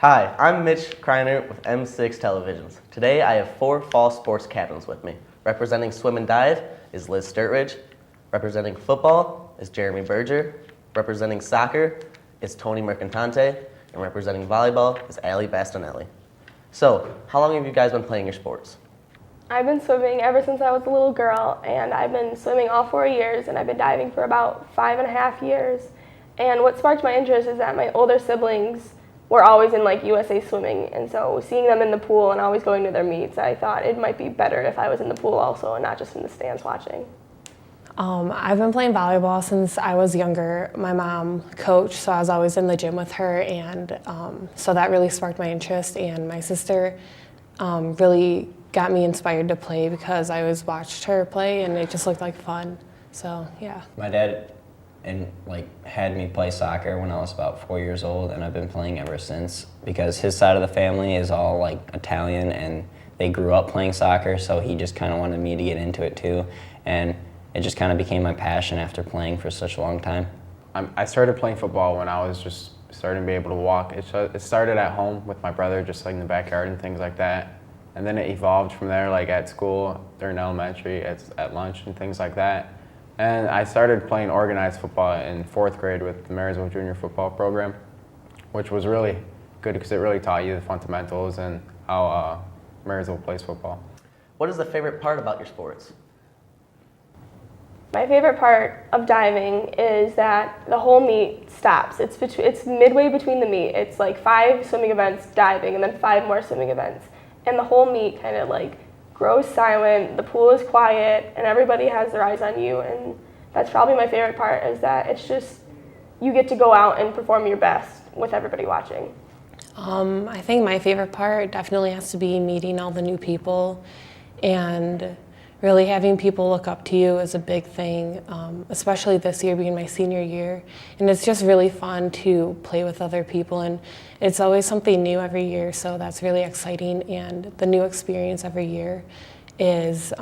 Hi, I'm Mitch Kreiner with M6 Televisions. Today I have 4 fall sports captains with me. Representing swim and dive is Liz Sturtridge. Representing football is Jeremy Berger. Representing soccer is Tony Mercantante. And representing volleyball is Ali Bastinelli. So, how long have you guys been playing your sports? I've been swimming ever since I was a little girl, and I've been swimming all 4 years, and I've been diving for about 5.5 years. And what sparked my interest is that my older siblings were always in USA Swimming, and so seeing them in the pool and always going to their meets, I thought it might be better if I was in the pool also and not just in the stands watching. I've been playing volleyball since I was younger. My mom coached, so I was always in the gym with her, and so that really sparked my interest. And my sister really got me inspired to play because I always watched her play, and it just looked like fun. So yeah. My dad had me play soccer when I was about 4 years old, and I've been playing ever since because his side of the family is all Italian, and they grew up playing soccer, so he just kind of wanted me to get into it too, and it just kind of became my passion after playing for such a long time. I started playing football when I was just starting to be able to walk. It started at home with my brother, just in the backyard and things like that. And then it evolved from there, at school, during elementary, at lunch and things like that. And I started playing organized football in 4th grade with the Marysville Junior Football Program, which was really good because it really taught you the fundamentals and how Marysville plays football. What is the favorite part about your sports? My favorite part of diving is that the whole meet stops. It's midway between the meet. It's 5 swimming events diving and then 5 more swimming events. And the whole meet kind of grows silent, the pool is quiet, and everybody has their eyes on you. And that's probably my favorite part, is that it's just, you get to go out and perform your best with everybody watching. I think my favorite part definitely has to be meeting all the new people, and really having people look up to you is a big thing, especially this year being my senior year. And it's just really fun to play with other people, and it's always something new every year, so that's really exciting. And the new experience every year is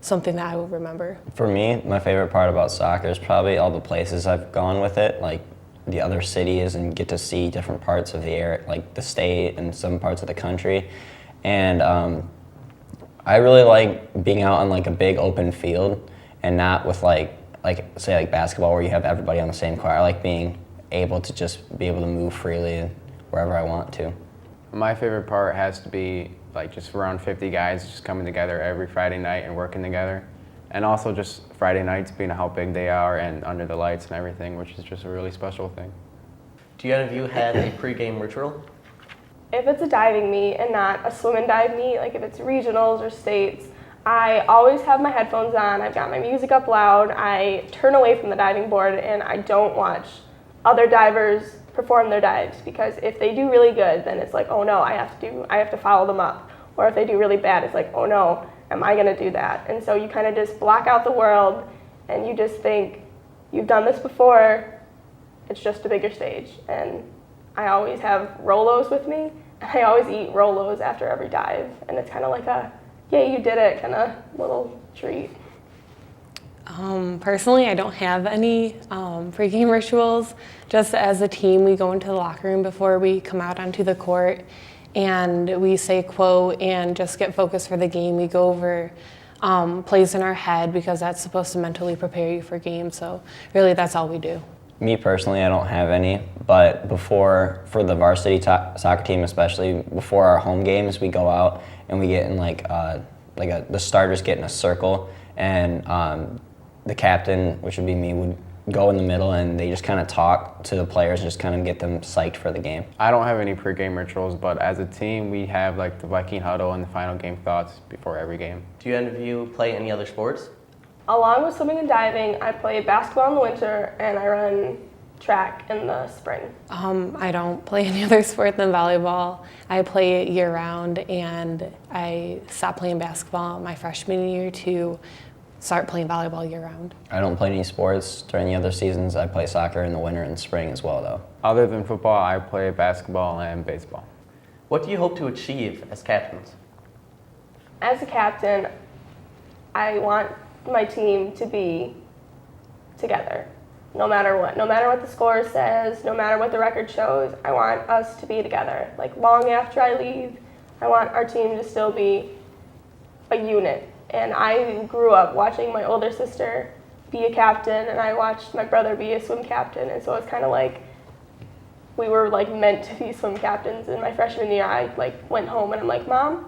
something that I will remember. For me, my favorite part about soccer is probably all the places I've gone with it, the other cities, and get to see different parts of the area, the state and some parts of the country. And I really like being out on a big open field and not with say basketball where you have everybody on the same court. I like being able to just be able to move freely wherever I want to. My favorite part has to be just around 50 guys just coming together every Friday night and working together. And also just Friday nights being how big they are and under the lights and everything, which is just a really special thing. Do any of you have a pregame ritual? If it's a diving meet and not a swim and dive meet, if it's regionals or states, I always have my headphones on, I've got my music up loud, I turn away from the diving board, and I don't watch other divers perform their dives, because if they do really good, then it's oh no, I have to follow them up. Or if they do really bad, it's oh no, am I gonna do that? And so you kind of just block out the world and you just think, you've done this before, it's just a bigger stage. And I always have Rolos with me, and I always eat Rolos after every dive, and it's kind of a, yay, you did it, kind of little treat. Personally, I don't have any pregame rituals. Just as a team, we go into the locker room before we come out onto the court, and we say a quote and just get focused for the game. We go over plays in our head because that's supposed to mentally prepare you for games. So really, that's all we do. Me personally, I don't have any, but for the varsity soccer team especially, before our home games, we go out and we get in the starters get in a circle, and the captain, which would be me, would go in the middle, and they just kind of talk to the players and just kind of get them psyched for the game. I don't have any pregame rituals, but as a team, we have the Viking huddle and the final game thoughts before every game. Do any of you play any other sports? Along with swimming and diving, I play basketball in the winter, and I run track in the spring. I don't play any other sport than volleyball. I play it year-round, and I stopped playing basketball my freshman year to start playing volleyball year-round. I don't play any sports during the other seasons. I play soccer in the winter and spring as well, though. Other than football, I play basketball and baseball. What do you hope to achieve as captains? As a captain, I want my team to be together. no matter what. No matter what the score says, no matter what the record shows, I want us to be together. Like long after I leave, I want our team to still be a unit. And I grew up watching my older sister be a captain, and I watched my brother be a swim captain, and so it's kind of like we were like meant to be swim captains. In my freshman year, I like went home and I'm like, Mom,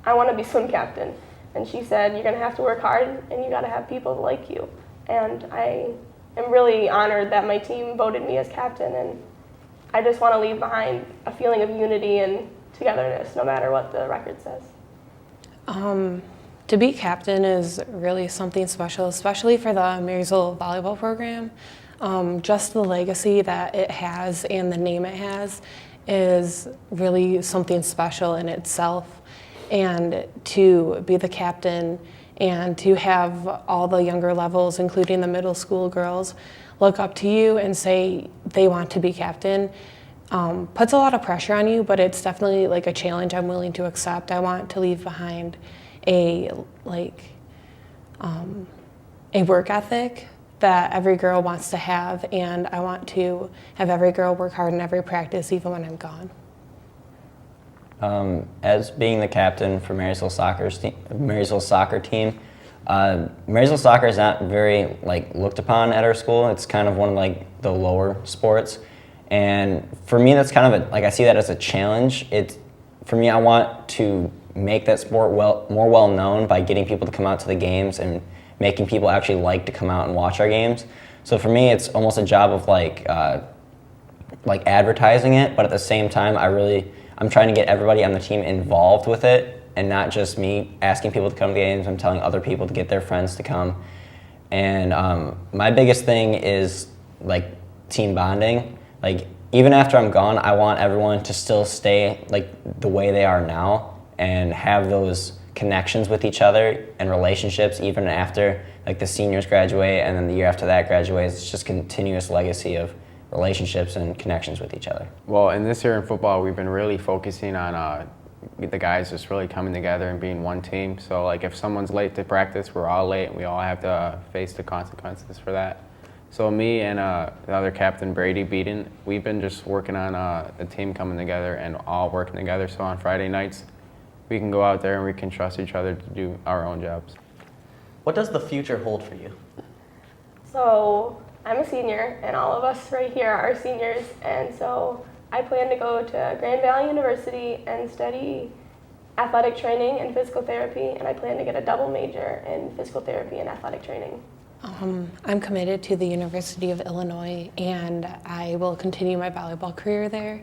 I want to be swim captain. And she said, you're going to have to work hard and you got to have people like you. And I am really honored that my team voted me as captain, and I just want to leave behind a feeling of unity and togetherness no matter what the record says. To be captain is really something special, especially for the Marysville volleyball program. Just the legacy that it has and the name it has is really something special in itself. And to be the captain and to have all the younger levels, including the middle school girls, look up to you and say they want to be captain, puts a lot of pressure on you, but it's definitely like a challenge I'm willing to accept. I want to leave behind a work ethic that every girl wants to have, and I want to have every girl work hard in every practice, even when I'm gone. As being the captain for Marysville soccer team, Marysville soccer is not very looked upon at our school. It's kind of one of the lower sports, and for me that's kind of I see that as a challenge. For me, I want to make that sport more well known by getting people to come out to the games and making people actually like to come out and watch our games. So for me, it's almost a job of advertising it, but at the same time, I'm trying to get everybody on the team involved with it, and not just me asking people to come to the games. I'm telling other people to get their friends to come. And my biggest thing is team bonding. Even after I'm gone, I want everyone to still stay the way they are now and have those connections with each other and relationships even after the seniors graduate, and then the year after that graduates. It's just continuous legacy of relationships and connections with each other. Well, in this year in football, we've been really focusing on the guys just really coming together and being one team. So if someone's late to practice, we're all late and we all have to face the consequences for that. So me and the other captain, Brady Beaton, we've been just working on the team coming together and all working together. So on Friday nights, we can go out there and we can trust each other to do our own jobs. What does the future hold for you? So I'm a senior, and all of us right here are seniors, and so I plan to go to Grand Valley University and study athletic training and physical therapy, and I plan to get a double major in physical therapy and athletic training. I'm committed to the University of Illinois, and I will continue my volleyball career there.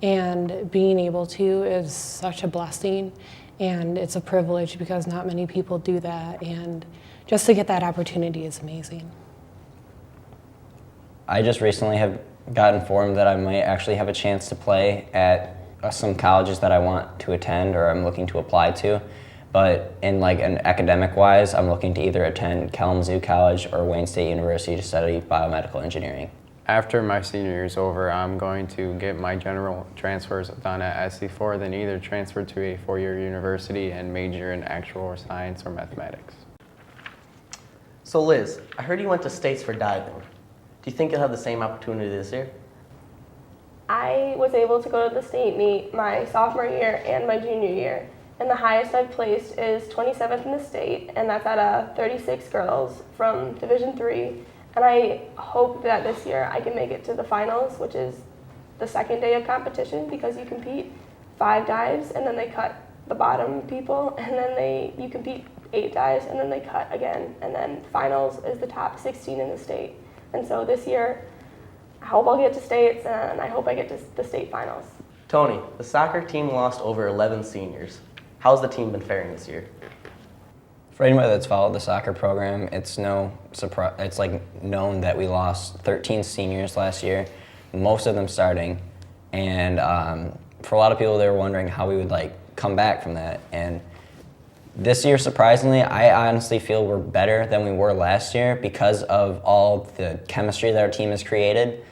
And being able to is such a blessing, and it's a privilege because not many people do that, and just to get that opportunity is amazing. I just recently have got informed that I might actually have a chance to play at some colleges that I want to attend or I'm looking to apply to. But in an academic-wise, I'm looking to either attend Kalamazoo College or Wayne State University to study biomedical engineering. After my senior year is over, I'm going to get my general transfers done at SC4, then either transfer to a four-year university and major in actual science or mathematics. So Liz, I heard you went to States for diving. Do you think you'll have the same opportunity this year? I was able to go to the state meet my sophomore year and my junior year, and the highest I've placed is 27th in the state, and that's out of 36 girls from Division III. And I hope that this year I can make it to the finals, which is the second day of competition, because you compete 5 dives and then they cut the bottom people, and then you compete 8 dives and then they cut again, and then finals is the top 16 in the state. And so this year, I hope I'll get to states, and I hope I get to the state finals. Tony, the soccer team lost over 11 seniors. How's the team been faring this year? For anybody that's followed the soccer program, it's no surprise. It's known that we lost 13 seniors last year, most of them starting, and for a lot of people, they were wondering how we would come back from that. And this year, surprisingly, I honestly feel we're better than we were last year because of all the chemistry that our team has created.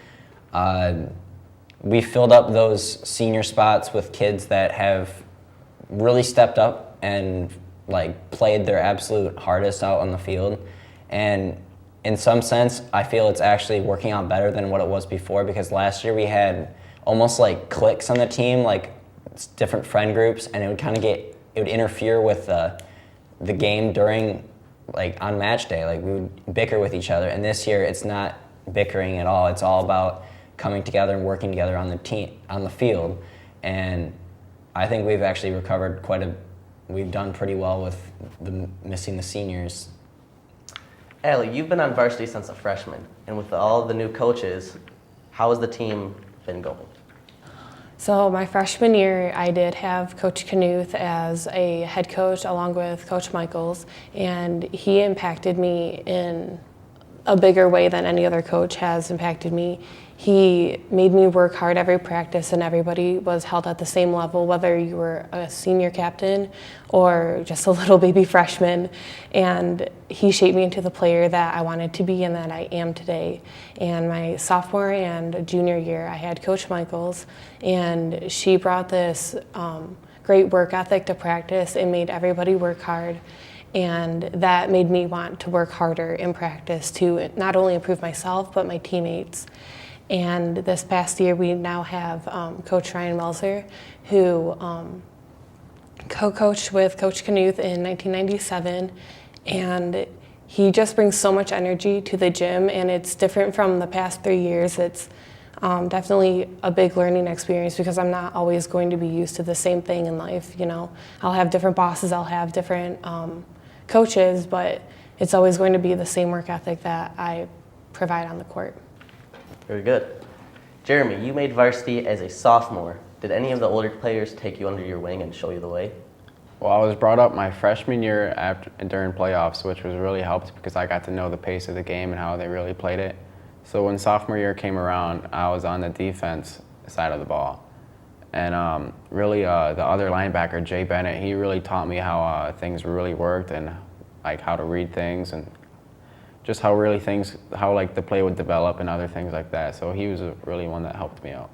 We filled up those senior spots with kids that have really stepped up and played their absolute hardest out on the field. And in some sense, I feel it's actually working out better than what it was before, because last year we had almost like cliques on the team, like different friend groups, and it would kind of it would interfere with the game during, like on match day. Like we would bicker with each other, and this year it's not bickering at all. It's all about coming together and working together on the field, and I think we've actually recovered we've done pretty well with missing the seniors. Allie, you've been on varsity since a freshman, and with all the new coaches, how has the team been going? So my freshman year, I did have Coach Knuth as a head coach along with Coach Michaels, and he impacted me in a bigger way than any other coach has impacted me. He made me work hard every practice, and everybody was held at the same level, whether you were a senior captain or just a little baby freshman. And he shaped me into the player that I wanted to be and that I am today. And my sophomore and junior year, I had Coach Michaels, and she brought this great work ethic to practice and made everybody work hard. And that made me want to work harder in practice to not only improve myself, but my teammates. And this past year, we now have Coach Ryan Melzer, who co-coached with Coach Knuth in 1997. And he just brings so much energy to the gym, and it's different from the past 3 years. It's definitely a big learning experience, because I'm not always going to be used to the same thing in life. You know, I'll have different bosses, I'll have different coaches, but it's always going to be the same work ethic that I provide on the court. Very good. Jeremy, you made varsity as a sophomore. Did any of the older players take you under your wing and show you the way? Well, I was brought up my freshman year during playoffs, which was really helped because I got to know the pace of the game and how they really played it. So when sophomore year came around, I was on the defense side of the ball. And really the other linebacker, Jay Bennett, he really taught me how things really worked and like how to read things and just how like the play would develop and other things like that. So he was really one that helped me out.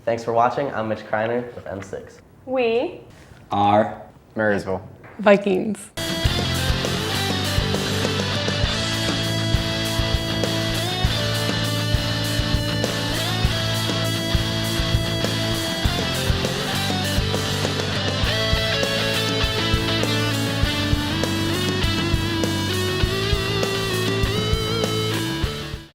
Thanks for watching. I'm Mitch Kreiner with M6. We Our Marysville. Vikings.